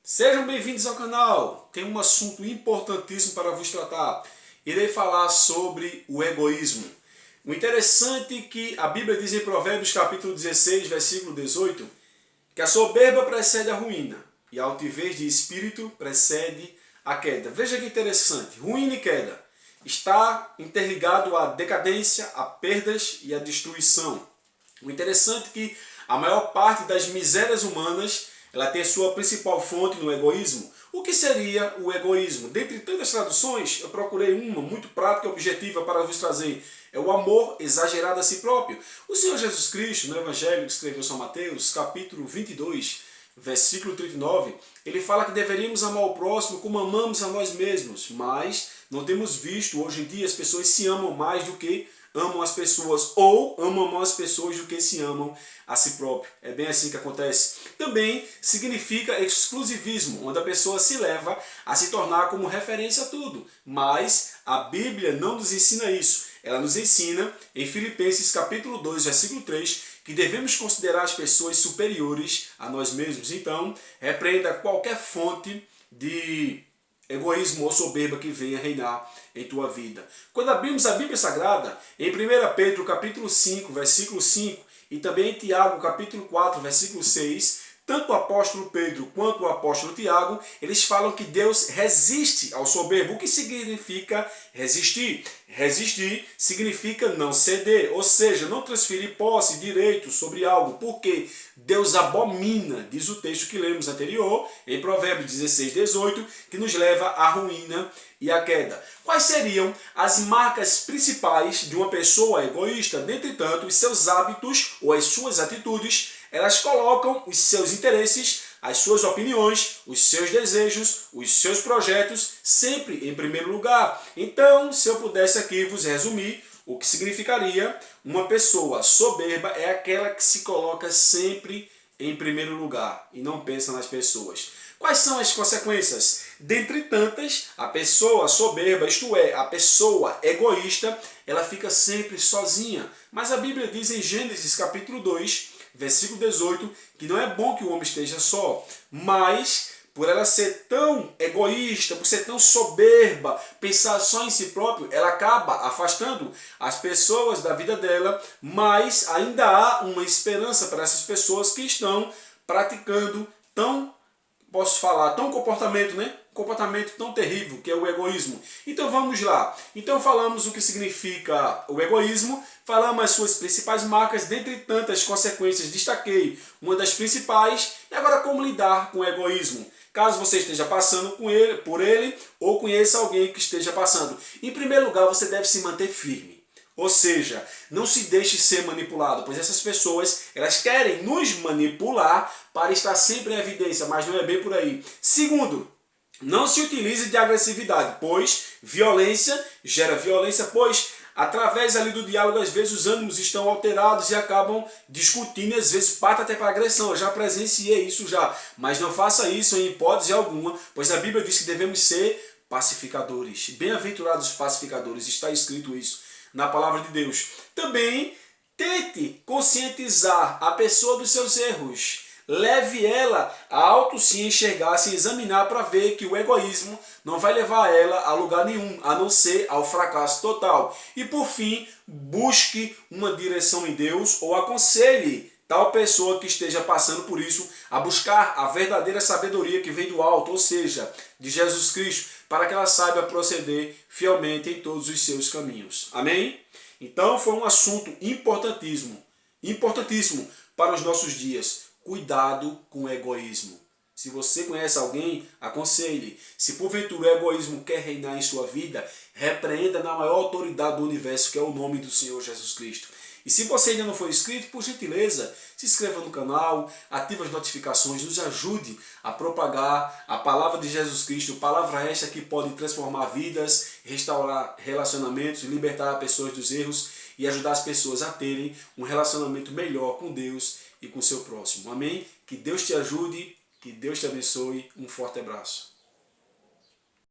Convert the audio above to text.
Sejam bem-vindos ao canal. Tem um assunto importantíssimo para vos tratar. Irei falar sobre o egoísmo. O interessante é que a Bíblia diz em Provérbios capítulo 16, versículo 18, que a soberba precede a ruína e a altivez de espírito precede a queda. Veja que interessante. Ruína e queda está interligado à decadência, a perdas e à destruição. O interessante é que a maior parte das misérias humanas ela tem sua principal fonte no egoísmo. O que seria o egoísmo? Dentre tantas traduções, eu procurei uma muito prática e objetiva para vos trazer. É o amor exagerado a si próprio. O Senhor Jesus Cristo, no Evangelho que escreveu São Mateus, capítulo 22, versículo 39, ele fala que deveríamos amar o próximo como amamos a nós mesmos, mas não temos visto hoje em dia as pessoas se amam mais do que amam as pessoas, ou amam mais as pessoas do que se amam a si próprio. É bem assim que acontece. Também significa exclusivismo, onde a pessoa se leva a se tornar como referência a tudo. Mas a Bíblia não nos ensina isso. Ela nos ensina, em Filipenses capítulo 2, versículo 3, que devemos considerar as pessoas superiores a nós mesmos. Então, repreenda qualquer fonte de egoísmo ou soberba que venha reinar em tua vida. Quando abrimos a Bíblia Sagrada, em 1 Pedro capítulo 5, versículo 5, e também em Tiago capítulo 4, versículo 6, tanto o apóstolo Pedro quanto o apóstolo Tiago, eles falam que Deus resiste ao soberbo. O que significa resistir? Resistir significa não ceder, ou seja, não transferir posse, direito sobre algo, porque Deus abomina, diz o texto que lemos anterior, em Provérbios 16, 18, que nos leva à ruína e à queda. Quais seriam as marcas principais de uma pessoa egoísta? Dentre tanto, os seus hábitos ou as suas atitudes, elas colocam os seus interesses, as suas opiniões, os seus desejos, os seus projetos sempre em primeiro lugar. Então, se eu pudesse aqui vos resumir, o que significaria uma pessoa soberba é aquela que se coloca sempre em primeiro lugar e não pensa nas pessoas. Quais são as consequências? Dentre tantas, a pessoa soberba, isto é, a pessoa egoísta, ela fica sempre sozinha. Mas a Bíblia diz em Gênesis capítulo 2, versículo 18, que não é bom que o homem esteja só, mas por ela ser tão egoísta, por ser tão soberba, pensar só em si próprio, ela acaba afastando as pessoas da vida dela, mas ainda há uma esperança para essas pessoas que estão praticando tão comportamento, né? Comportamento tão terrível que é o egoísmo. Então vamos lá. Então falamos o que significa o egoísmo, falamos as suas principais marcas, dentre tantas consequências destaquei uma das principais, e agora como lidar com o egoísmo. Caso você esteja passando por ele ou conheça alguém que esteja passando. Em primeiro lugar, você deve se manter firme. Ou seja, não se deixe ser manipulado, pois essas pessoas elas querem nos manipular para estar sempre em evidência, mas não é bem por aí. Segundo, não se utilize de agressividade, pois violência gera violência, pois através ali do diálogo, às vezes os ânimos estão alterados e acabam discutindo, e às vezes parte até para agressão. Eu já presenciei isso já, mas não faça isso em hipótese alguma, pois a Bíblia diz que devemos ser pacificadores. Bem-aventurados os pacificadores, está escrito isso na palavra de Deus. Também tente conscientizar a pessoa dos seus erros. Leve ela a auto se enxergar, se examinar para ver que o egoísmo não vai levar ela a lugar nenhum, a não ser ao fracasso total. E por fim, busque uma direção em Deus ou aconselhe tal pessoa que esteja passando por isso a buscar a verdadeira sabedoria que vem do alto, ou seja, de Jesus Cristo, para que ela saiba proceder fielmente em todos os seus caminhos. Amém? Então foi um assunto importantíssimo para os nossos dias. Cuidado com o egoísmo. Se você conhece alguém, aconselhe. Se porventura o egoísmo quer reinar em sua vida, repreenda na maior autoridade do universo, que é o nome do Senhor Jesus Cristo. E se você ainda não for inscrito, por gentileza, se inscreva no canal, ative as notificações, nos ajude a propagar a palavra de Jesus Cristo, palavra esta que pode transformar vidas, restaurar relacionamentos, libertar pessoas dos erros e ajudar as pessoas a terem um relacionamento melhor com Deus e com o seu próximo. Amém? Que Deus te ajude, que Deus te abençoe. Um forte abraço.